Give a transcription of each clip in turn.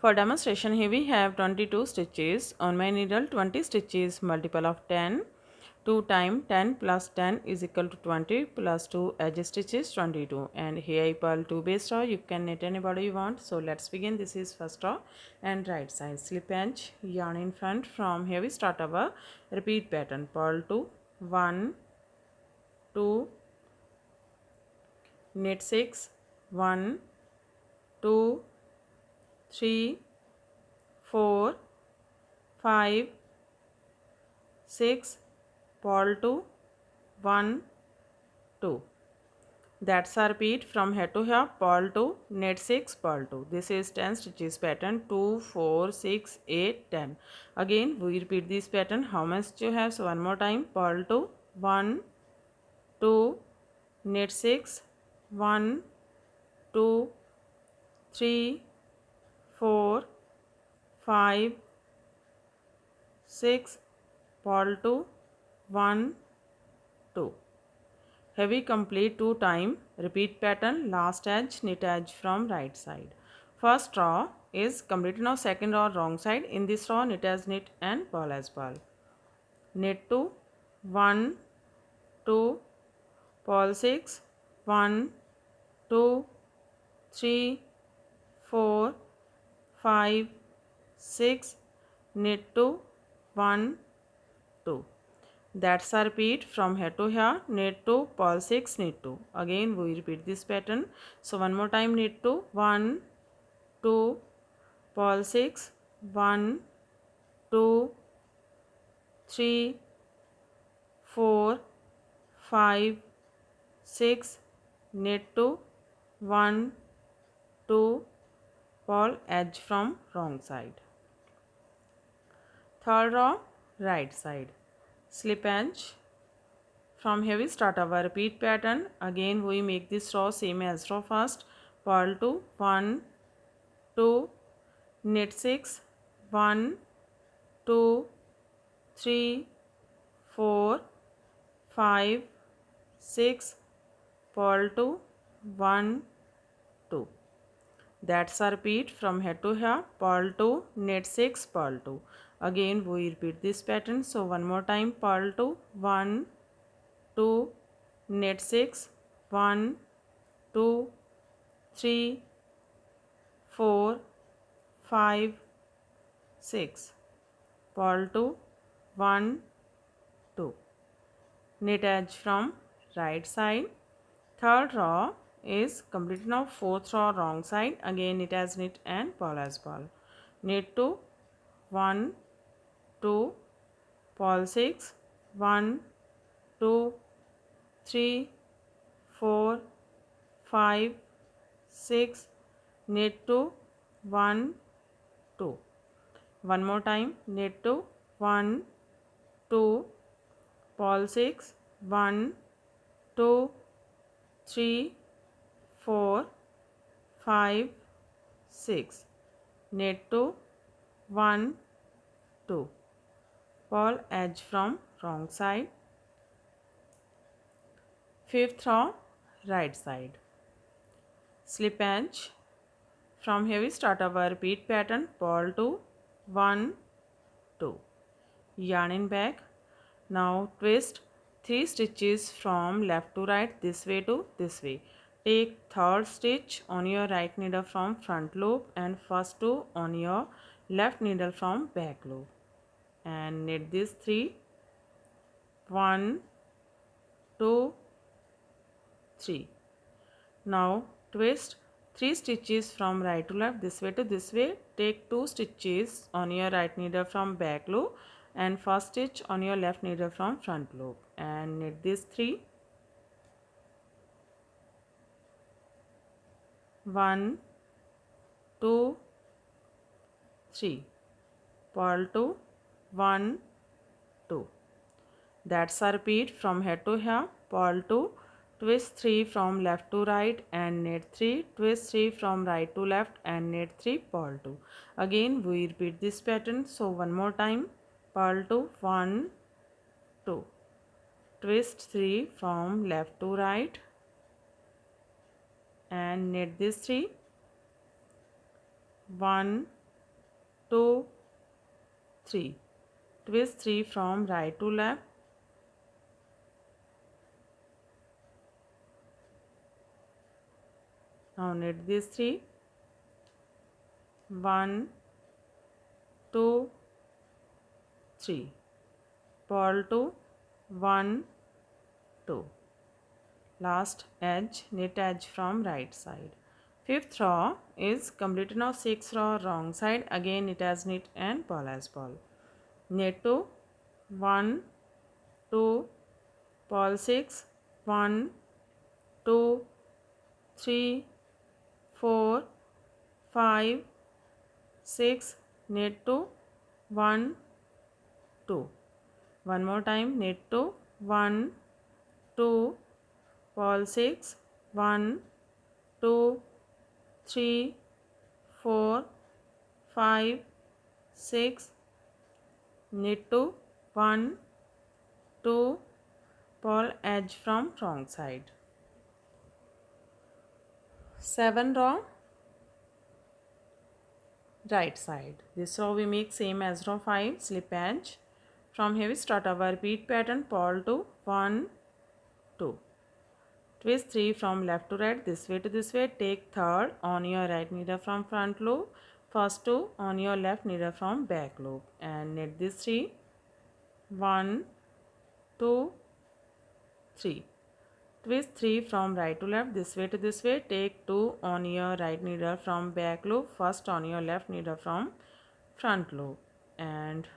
For demonstration, here we have 22 stitches. On my needle, 20 stitches multiple of 10. 2 times 10 plus 10 is equal to 20 plus 2 edge stitches 22. And here I purl 2 base row. You can knit anybody you want. So let's begin. This is first row and right side. Slip edge, yarn in front. From here we start our repeat pattern. Purl 2, 1, 2, knit 6, 1, 2, 3, 4, 5, 6, purl 2, 1, 2. That's our repeat from here to here. Purl 2, knit 6, purl 2. This is 10 stitches pattern. 2, 4, 6, 8, 10. Again we repeat this pattern. How much you have? So one more time. Purl 2, 1, 2, knit 6, 1, 2, 3, 4, 5, 6, purl 2, 1, 2. Here we complete 2 times. Repeat pattern. Last edge, knit edge from right side. First row is completed. Now second row wrong side. In this row knit as knit and purl as purl. Knit 2, 1, 2, purl 6, 1, 2, 3, 4, 5, 6, knit 2, 1, 2. That's our repeat from here to here. Knit 2, purl 6, knit 2. Again we repeat this pattern. So one more time. Knit 2, 1, 2, purl 6, 1, 2, 3, 4, 5, 6, knit 2, 1, 2, purl edge from wrong side. Third row right side. Slip edge. From here we start our repeat pattern. Again we make this row same as row first. Purl 2, 1, 2, knit 6, 1, 2, 3, 4, 5, 6, purl 2, 1, 2. That's our repeat from here to here. Purl 2, knit 6, purl 2. Again we repeat this pattern. So one more time. Purl 2, 1, 2, knit 6, 1, 2, 3, 4, 5, 6, purl 2, 1, 2. Knit edge from right side. Third row is complete. Now fourth row wrong side. Again knit as knit and purl as purl. Knit 2, 1, 2, purl 6, 1, 2, 3, 4, 5, 6, knit 2, 1, 2. One more time. Knit 2, 1, 2, purl 6, 1, 2, 3, 4, 5, 6, knit 2, 1, 2, purl edge from wrong side. Fifth row right side. Slip edge. From here we start our repeat pattern. Purl 2, 1, 2. Yarn in back. Now twist 3 stitches from left to right, this way to this way. Take third stitch on your right needle from front loop and first 2 on your left needle from back loop. And knit these 3. 1, 2, 3. Now twist 3 stitches from right to left, this way to this way. Take 2 stitches on your right needle from back loop and first stitch on your left needle from front loop and knit these 3. 1, 2, 3. Purl 2, 1, 2. That's a repeat from here to here. Purl 2, twist 3 from left to right and knit 3, twist 3 from right to left and knit 3, purl 2. Again we repeat this pattern. So one more time. Purl 2, 1, 2. Twist 3 from left to right and knit this 3. 1, 2, 3. Twist 3 from right to left. Now knit these 3. 1, 2, 3. Purl 2, 1, 2. Last edge, knit edge from right side. Fifth row is completed. Now sixth row wrong side. Again knit as knit and purl as purl. Knit 2, 1, 2, purl 6, 1, 2, 3, 4, 5, 6, knit 2, 1, 2. One more time, knit 2, 1, 2, purl 6, 1, 2, 3, 4, 5, 6, knit 2, 1, 2, purl edge from wrong side. 7 row right side. This row we make same as row 5, slip edge. From here we start our repeat pattern, purl 2, 1, 2. Twist 3 from left to right, this way to this way. Take third on your right needle from front loop, first 2 on your left needle from back loop, and knit this 3, 1, 2, 3. Twist 3 from right to left, this way to this way. Take 2 on your right needle from back loop, first on your left needle from front loop, and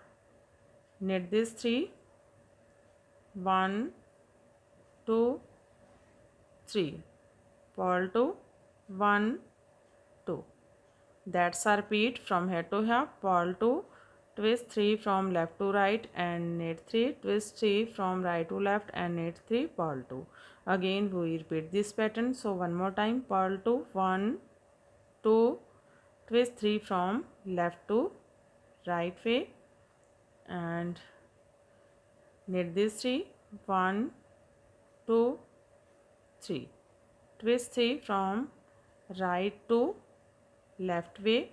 knit this 3, 1, 2, 3. Purl 2, 1, 2. That's our repeat from here to here. Purl 2, twist 3 from left to right and knit 3, twist 3 from right to left and knit 3, purl 2. Again we repeat this pattern. So one more time, purl 2, 1, 2, twist 3 from left to right way and knit this 3, 1, 2, 3. Twist 3 from right to left way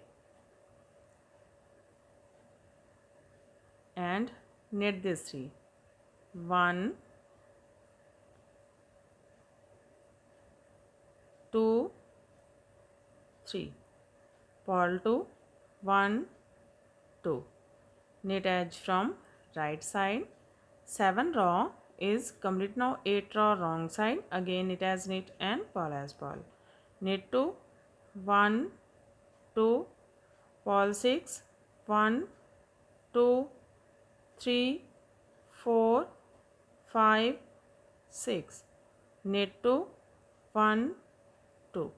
and knit this 3, 1, 2, 3. Purl 2, 1, 2. Knit edge from right side. 7 row is complete. Now 8 row wrong side. Again knit as knit and purl as purl. Knit 2, 1, 2, purl 6, 1, 2, 3, 4, 5, 6. Knit 2, 1, 2.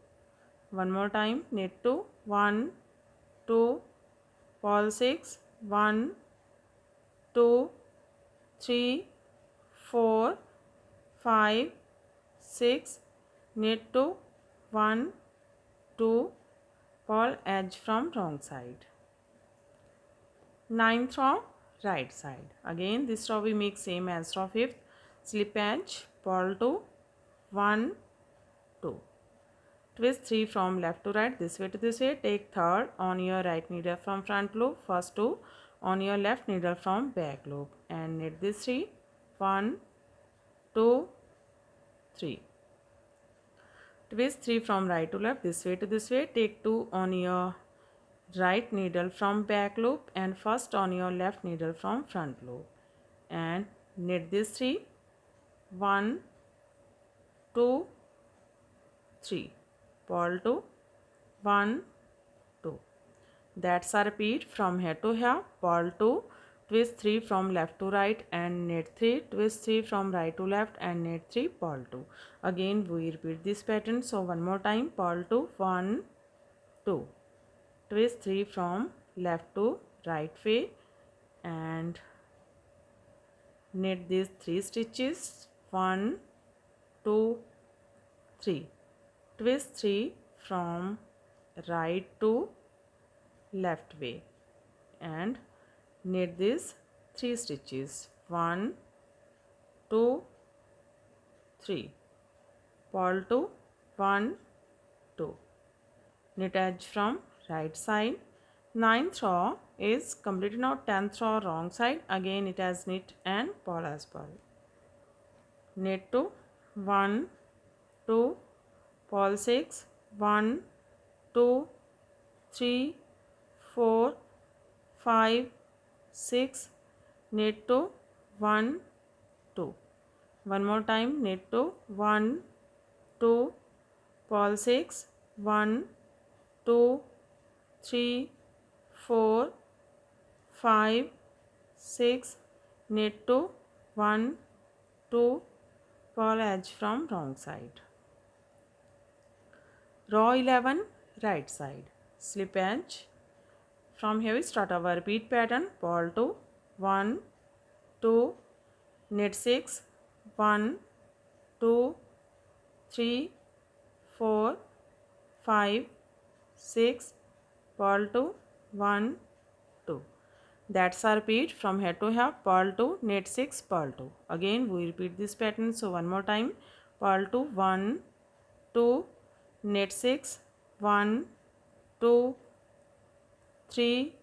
One more time, knit 2, 1, 2, purl 6, 1, 2, 3, 4, 5, 6, knit 2, 1, 2, purl edge from wrong side. 9th row right side. Again this row we make same as row 5th. Slip edge, purl 2, 1, 2. Twist 3 from left to right, this way to this way. Take third on your right needle from front loop, first 2 on your left needle from back loop, and knit this 3, 1, 2, 3. Twist 3 from right to left, this way to this way. Take 2 on your right needle from back loop and first on your left needle from front loop, and knit this 3, 1, 2, 3. Purl 2, 1, 2. That's a repeat from here to here. Purl 2, twist 3 from left to right and knit 3, twist 3 from right to left and knit 3, purl 2. Again we repeat this pattern. So one more time, purl 2, 1, 2. Twist 3 from left to right way and knit these 3 stitches, 1, 2, 3. Twist 3 from right to left way and knit these 3 stitches, 1, 2, 3. Purl 2, 1, 2. Knit edge from right side. 9th row is completed. Now 10th row wrong side, again it has knit and purl as purl. Knit 2, 1, 2, purl 6, 1, 2, 3, 4, 5, 6, knit 2, 1, 2. One more time, knit 2, 1, 2, purl 6, 1, 2, 3, 4, 5, 6, knit 2, 1, 2, purl edge from wrong side. Row 11, right side, slip edge. From here we start our repeat pattern. Purl 2, 1, 2, knit 6, 1, 2, 3, 4, 5, 6, purl 2, 1, 2. That's our repeat from here to here. Purl 2, knit 6, purl 2. Again we repeat this pattern. So one more time. Purl 2, 1, 2, knit 6, 1, 2, 3,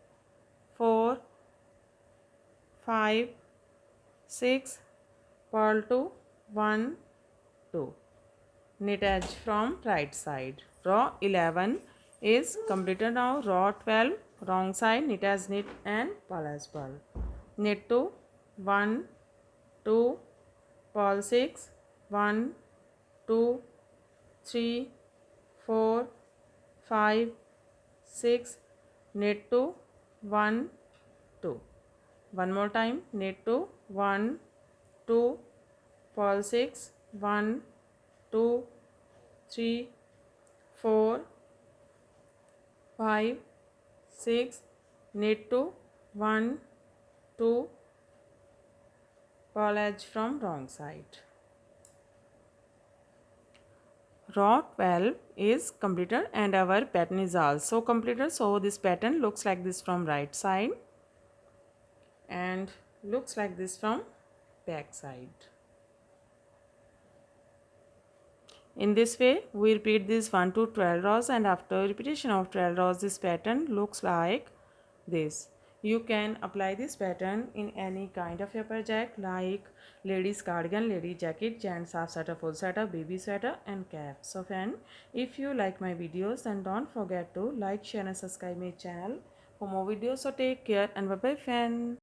4, 5, 6, purl 2, 1, 2. Knit edge from right side. Row 11 is completed now. Row 12 wrong side, knit as knit and purl as purl. Knit 2, 1, 2, purl 6, 1, 2, 3, 4, 5, 6, knit 2, 1, 2. One more time, knit 2, 1, 2, purl 6, 1, 2, 3, 4, 5, 6, knit 2, 1, 2, purl edge from wrong side. Row 12 is completed and our pattern is also completed. So this pattern looks like this from right side and looks like this from back side. In this way we repeat this 1 to 12 rows, and after repetition of 12 rows this pattern looks like this. You can apply this pattern in any kind of a project like ladies cardigan, lady jacket, gents half sweater, full sweater, baby sweater and cap. So friend, if you like my videos then don't forget to like, share and subscribe my channel for more videos. So take care and bye bye friend.